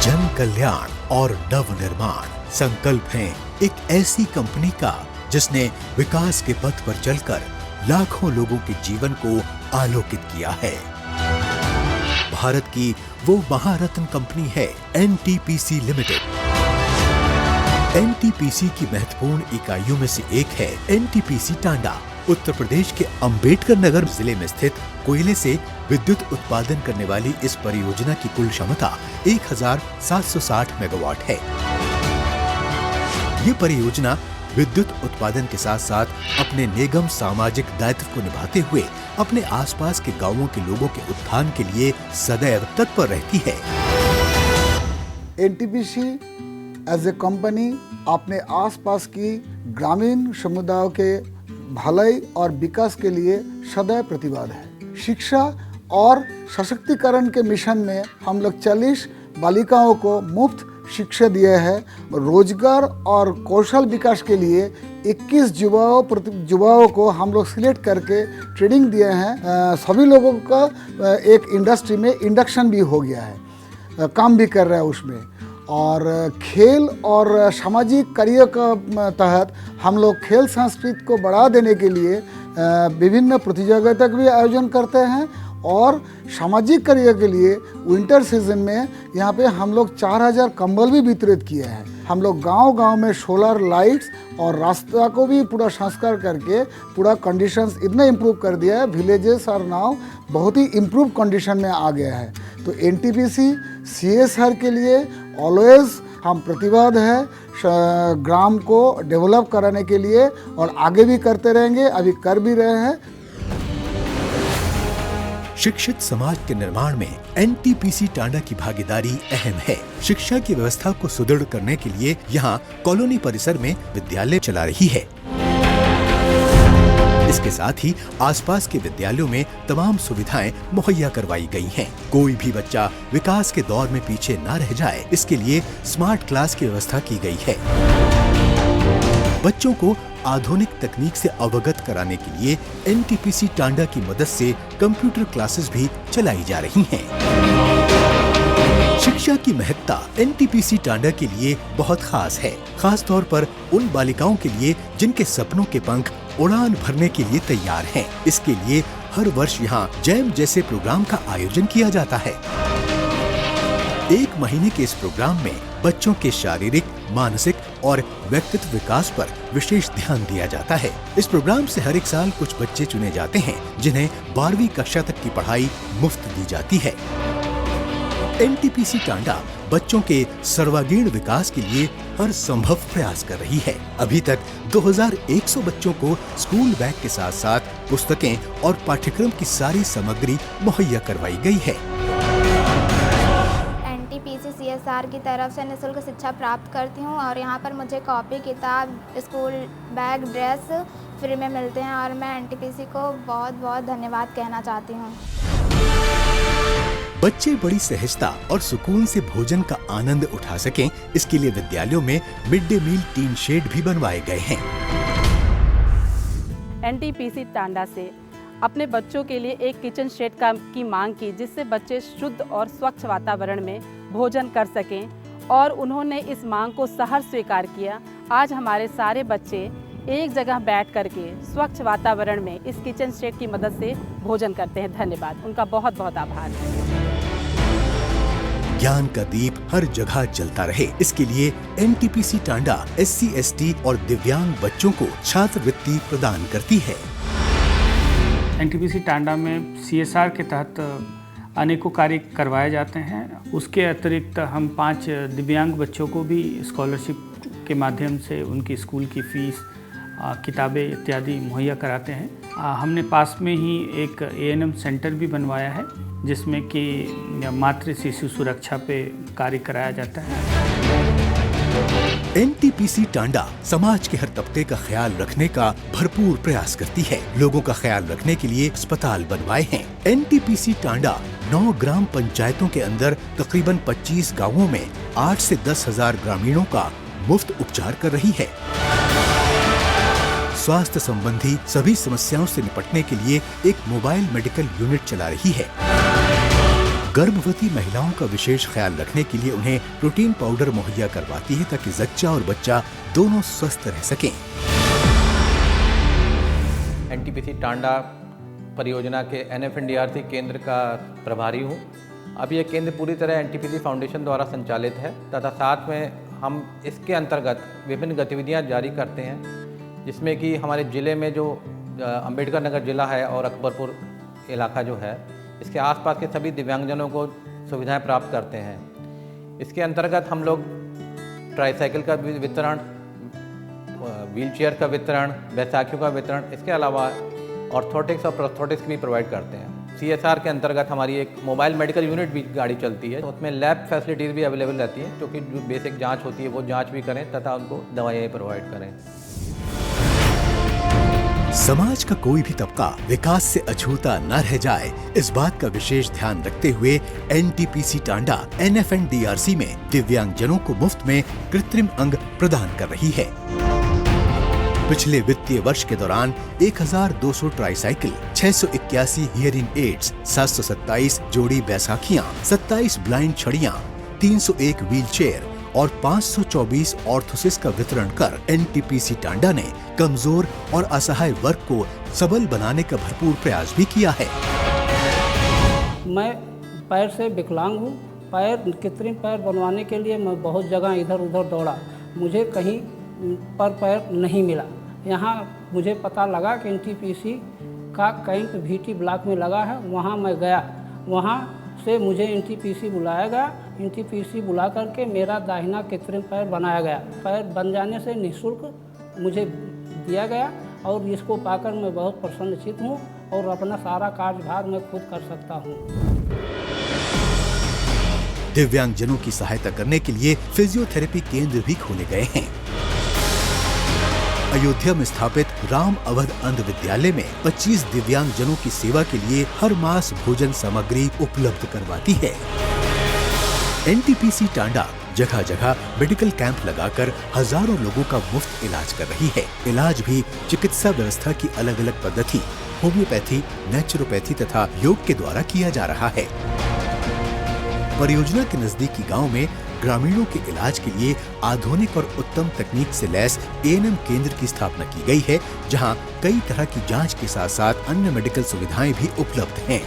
जन कल्याण और नव निर्माण संकल्प है एक ऐसी कंपनी का जिसने विकास के पथ पर चलकर लाखों लोगों के जीवन को आलोकित किया है। भारत की वो महारत्न कंपनी है एनटीपीसी लिमिटेड। एनटीपीसी की महत्वपूर्ण इकाइयों में से एक है एनटीपीसी टांडा। उत्तर प्रदेश के अंबेडकर नगर जिले में स्थित कोयले से विद्युत उत्पादन करने वाली इस परियोजना की कुल क्षमता 1760 मेगावाट है। ये परियोजना विद्युत उत्पादन के साथ साथ अपने निगम सामाजिक दायित्व को निभाते हुए अपने आसपास के गांवों के लोगों के उत्थान के लिए सदैव तत्पर रहती है। एनटीपीसी एज ए कंपनी अपने आसपास की ग्रामीण समुदायों के भलाई और विकास के लिए सदैव प्रतिबद्ध है। शिक्षा और सशक्तिकरण के मिशन में हम लोग 40 बालिकाओं को मुफ्त शिक्षा दिए हैं। रोजगार और कौशल विकास के लिए 21 युवाओं को हम लोग सिलेक्ट करके ट्रेनिंग दिए हैं। सभी लोगों का एक इंडस्ट्री में इंडक्शन भी हो गया है, काम भी कर रहा है उसमें। और खेल और सामाजिक कार्य का तहत हम लोग खेल संस्कृति को बढ़ा देने के लिए विभिन्न प्रतियोगिता का भी आयोजन करते हैं। और सामाजिक कार्य के लिए विंटर सीजन में यहाँ पे हम लोग 4000 कंबल भी वितरित किए हैं। हम लोग गांव-गांव में सोलर लाइट्स और रास्ता को भी पूरा संस्कार करके पूरा कंडीशंस इतना इम्प्रूव कर दिया है। विलेजेस और नाउ बहुत ही इम्प्रूव कंडीशन में आ गया है। तो एनटीपीसी सीएसआर के लिए ऑलवेज हम प्रतिबद्ध है ग्राम को डेवलप कराने के लिए, और आगे भी करते रहेंगे, अभी कर भी रहे हैं। शिक्षित समाज के निर्माण में एनटीपीसी टांडा की भागीदारी अहम है। शिक्षा की व्यवस्था को सुदृढ़ करने के लिए यहाँ कॉलोनी परिसर में विद्यालय चला रही है। इसके साथ ही आसपास के विद्यालयों में तमाम सुविधाएं मुहैया करवाई गई हैं। कोई भी बच्चा विकास के दौर में पीछे न रह जाए, इसके लिए स्मार्ट क्लास की व्यवस्था की गई है। बच्चों को आधुनिक तकनीक से अवगत कराने के लिए एनटीपीसी टांडा की मदद से कंप्यूटर क्लासेस भी चलाई जा रही हैं। शिक्षा की महत्ता एनटीपीसी टांडा के लिए बहुत खास है, खास तौर पर उन बालिकाओं के लिए जिनके सपनों के पंख उड़ान भरने के लिए तैयार हैं। इसके लिए हर वर्ष यहाँ जैम जैसे प्रोग्राम का आयोजन किया जाता है। 1 महीने के इस प्रोग्राम में बच्चों के शारीरिक, मानसिक और व्यक्तित्व विकास पर विशेष ध्यान दिया जाता है। इस प्रोग्राम से हर एक साल कुछ बच्चे चुने जाते हैं जिन्हें 12वीं कक्षा तक की पढ़ाई मुफ्त दी जाती है। एनटीपीसी टांडा बच्चों के सर्वांगीण विकास के लिए हर संभव प्रयास कर रही है। अभी तक 2100 बच्चों को स्कूल बैग के साथ साथ पुस्तकें और पाठ्यक्रम की सारी सामग्री मुहैया करवाई गई है। एनटीपीसी सीएसआर की तरफ से निःशुल्क शिक्षा प्राप्त करती हूँ और यहाँ पर मुझे कॉपी, किताब, स्कूल बैग, ड्रेस फ्री में मिलते हैं और मैं एनटीपीसी को बहुत बहुत धन्यवाद कहना चाहती हूँ। बच्चे बड़ी सहजता और सुकून से भोजन का आनंद उठा सकें, इसके लिए विद्यालयों में mid day meal tin shed भी बनवाए गए हैं। एनटीपीसी टांडा से अपने बच्चों के लिए एक किचन शेड की मांग की, जिससे बच्चे शुद्ध और स्वच्छ वातावरण में भोजन कर सकें, और उन्होंने इस मांग को सहर्ष स्वीकार किया। आज हमारे सारे बच्चे एक जगह बैठ करके स्वच्छ वातावरण में इस किचन शेड की मदद से भोजन करते हैं। धन्यवाद, उनका बहुत बहुत आभार। ज्ञान का दीप हर जगह जलता रहे, इसके लिए एनटीपीसी टांडा SC, ST और दिव्यांग बच्चों को छात्रवृत्ति प्रदान करती है। एनटीपीसी टांडा में CSR के तहत अनेकों कार्य करवाए जाते हैं। उसके अतिरिक्त हम 5 दिव्यांग बच्चों को भी स्कॉलरशिप के माध्यम से उनकी स्कूल की फीस, किताबें इत्यादि मुहैया कराते हैं। हमने पास में ही एक ANM सेंटर भी बनवाया है, जिसमें कि मातृ शिशु सुरक्षा पे कार्य कराया जाता है। एनटीपीसी टांडा समाज के हर तबके का ख्याल रखने का भरपूर प्रयास करती है। लोगों का ख्याल रखने के लिए अस्पताल बनवाए हैं। एनटीपीसी टांडा 9 ग्राम पंचायतों के अंदर तकरीबन 25 गांवों में 8 से 10 हजार ग्रामीणों का मुफ्त उपचार कर रही है। स्वास्थ्य संबंधी सभी समस्याओं से निपटने के लिए एक मोबाइल मेडिकल यूनिट चला रही है। गर्भवती महिलाओं का विशेष ख्याल रखने के लिए उन्हें प्रोटीन पाउडर मुहैया करवाती है ताकि जच्चा और बच्चा दोनों स्वस्थ रह सकें। एनटीपीसी टांडा परियोजना के NFNDRC केंद्र का प्रभारी हूँ। अब यह केंद्र पूरी तरह एनटीपीसी फाउंडेशन द्वारा संचालित है तथा साथ में हम इसके अंतर्गत विभिन्न गतिविधियाँ जारी करते हैं, जिसमें कि हमारे ज़िले में जो अंबेडकर नगर ज़िला है और अकबरपुर इलाका जो है, इसके आसपास के सभी दिव्यांगजनों को सुविधाएं प्राप्त करते हैं। इसके अंतर्गत हम लोग ट्राईसाइकिल का वितरण, व्हीलचेयर का वितरण, बैसाखियों का वितरण, इसके अलावा ऑर्थोटिक्स और प्रोस्थेटिक्स भी प्रोवाइड करते हैं। CSR के अंतर्गत हमारी एक मोबाइल मेडिकल यूनिट भी गाड़ी चलती है, उसमें लैब फैसिलिटीज़ भी अवेलेबल रहती हैं, क्योंकि जो बेसिक जांच होती है वो जांच भी करें तथा उनको दवाइयाँ प्रोवाइड करें। समाज का कोई भी तबका विकास से अछूता न रह जाए, इस बात का विशेष ध्यान रखते हुए NTPC टांडा NFNDRC में दिव्यांगजनों को मुफ्त में कृत्रिम अंग प्रदान कर रही है। पिछले वित्तीय वर्ष के दौरान 1200 ट्राईसाइकिल, 681 हियरिंग एड्स, 727 जोड़ी बैसाखियां, 27 ब्लाइंड छड़ियां, 301 व्हीलचेयर और 524 ऑर्थोसिस का वितरण कर NTPC टांडा ने कमजोर और असहाय वर्ग को सबल बनाने का भरपूर प्रयास भी किया है। मैं पैर से विकलांग हूँ। पैर कृत्रिम पैर बनवाने के लिए मैं बहुत जगह इधर उधर दौड़ा, मुझे कहीं पर पैर नहीं मिला। यहाँ मुझे पता लगा कि NTPC का कैंप VT ब्लॉक में लगा है, वहाँ मैं गया। वहाँ से मुझे NTPC बुलाया गया। NTPC बुला करके मेरा दाहिना कृत्रिम पैर बनाया गया। पैर बन जाने से निःशुल्क मुझे दिया गया और इसको पाकर मैं बहुत प्रसन्नचित्त हूँ और अपना सारा कार्यभार मैं खुद कर सकता हूँ। दिव्यांगजनों की सहायता करने के लिए फिजियोथेरेपी केंद्र भी खोले गए हैं। अयोध्या में स्थापित राम अवध अंध विद्यालय में 25 दिव्यांगजनों की सेवा के लिए हर मास भोजन सामग्री उपलब्ध करवाती है। NTPC टांडा जगह जगह मेडिकल कैंप लगाकर हजारों लोगों का मुफ्त इलाज कर रही है। इलाज भी चिकित्सा व्यवस्था की अलग अलग पद्धति, होम्योपैथी, नेचुरोपैथी तथा योग के द्वारा किया जा रहा है। परियोजना के नजदीकी गांव में ग्रामीणों के इलाज के लिए आधुनिक और उत्तम तकनीक से लैस ANM केंद्र की स्थापना की गई है, जहां कई तरह की जांच के साथ साथ अन्य मेडिकल सुविधाएं भी उपलब्ध हैं।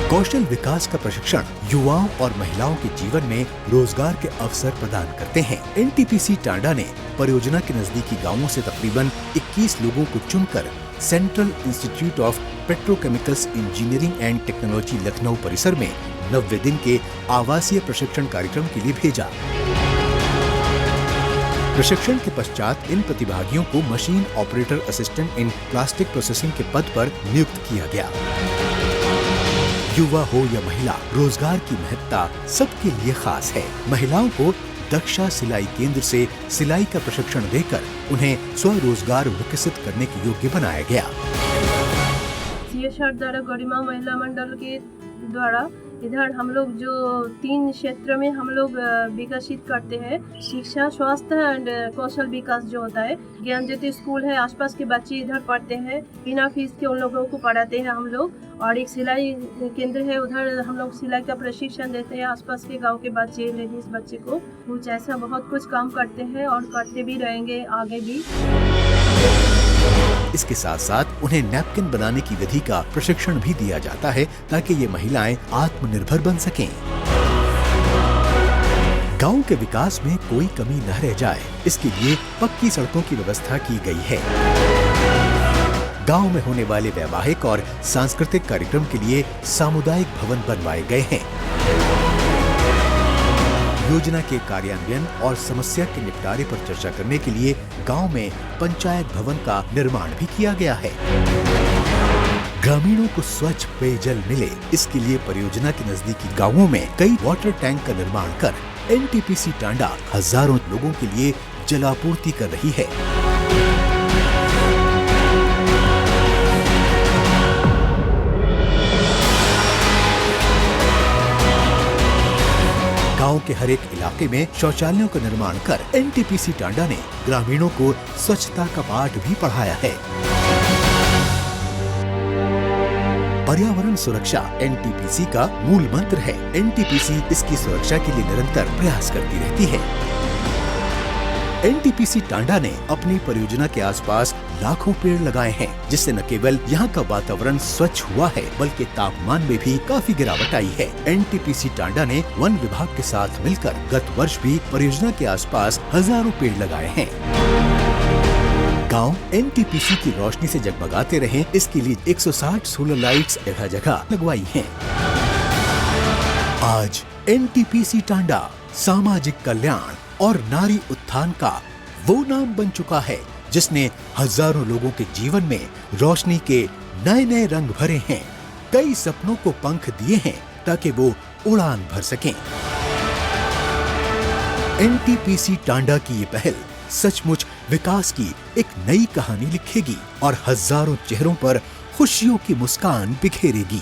कौशल विकास का प्रशिक्षण युवाओं और महिलाओं के जीवन में रोजगार के अवसर प्रदान करते हैं। NTPC टांडा ने परियोजना के नजदीकी गांवों से तकरीबन 21 लोगों को चुनकर central institute of petrochemicals engineering and technology Lucknow परिसर में 90 दिन के आवासीय प्रशिक्षण कार्यक्रम के लिए भेजा। प्रशिक्षण के पश्चात इन प्रतिभागियों को machine operator assistant in plastic processing के पद पर नियुक्त किया गया। युवा हो या महिला, रोजगार की महत्ता सबके लिए खास है। महिलाओं को दक्षा सिलाई केंद्र से सिलाई का प्रशिक्षण देकर उन्हें स्वरोजगार विकसित करने के योग्य बनाया गया। CSR द्वारा गरिमा महिला मंडल के द्वारा इधर हम लोग जो 3 क्षेत्र में हम लोग विकसित करते हैं, शिक्षा, स्वास्थ्य एंड कौशल विकास जो होता है। ज्ञान ज्योति स्कूल है, आसपास के बच्चे इधर पढ़ते हैं, बिना फीस के उन लोगों को पढ़ाते हैं हम लोग। और एक सिलाई केंद्र है, उधर हम लोग सिलाई का प्रशिक्षण देते हैं आसपास के गांव के बच्चे, लेडीज बच्चे को। कुछ ऐसा बहुत कुछ काम करते हैं और करते भी रहेंगे आगे भी। इसके साथ साथ उन्हें नैपकिन बनाने की विधि का प्रशिक्षण भी दिया जाता है ताकि ये महिलाएं आत्मनिर्भर बन सकें। गांव के विकास में कोई कमी न रह जाए, इसके लिए पक्की सड़कों की व्यवस्था की गई है। गांव में होने वाले वैवाहिक और सांस्कृतिक कार्यक्रम के लिए सामुदायिक भवन बनवाए गए हैं। योजना के कार्यान्वयन और समस्या के निपटारे पर चर्चा करने के लिए गांव में पंचायत भवन का निर्माण भी किया गया है। ग्रामीणों को स्वच्छ पेयजल मिले, इसके लिए परियोजना के नजदीकी गांवों में कई वाटर टैंक का निर्माण कर NTPC टांडा हजारों लोगों के लिए जलापूर्ति कर रही है। गांव के हर एक इलाके में शौचालयों का निर्माण कर NTPC टांडा ने ग्रामीणों को स्वच्छता का पाठ भी पढ़ाया है। पर्यावरण सुरक्षा एनटीपीसी का मूल मंत्र है। एनटीपीसी इसकी सुरक्षा के लिए निरंतर प्रयास करती रहती है। एनटीपीसी टांडा ने अपनी परियोजना के आसपास लाखों पेड़ लगाए हैं, जिससे न केवल यहाँ का वातावरण स्वच्छ हुआ है, बल्कि तापमान में भी काफी गिरावट आई है। एनटीपीसी टांडा ने वन विभाग के साथ मिलकर गत वर्ष भी परियोजना के आसपास हजारों पेड़ लगाए हैं। गांव एनटीपीसी की रोशनी से जगमगाते रहें, इसके लिए 160 सोलर लाइट्स जगह जगह लगवाई हैं। आज एनटीपीसी टांडा सामाजिक कल्याण और नारी उत्थान का वो नाम बन चुका है जिसने हजारों लोगों के जीवन में रोशनी के नए नए रंग भरे हैं, कई सपनों को पंख दिए हैं ताकि वो उड़ान भर सकें। एनटीपीसी टांडा की ये पहल सचमुच विकास की एक नई कहानी लिखेगी और हजारों चेहरों पर खुशियों की मुस्कान बिखेरेगी।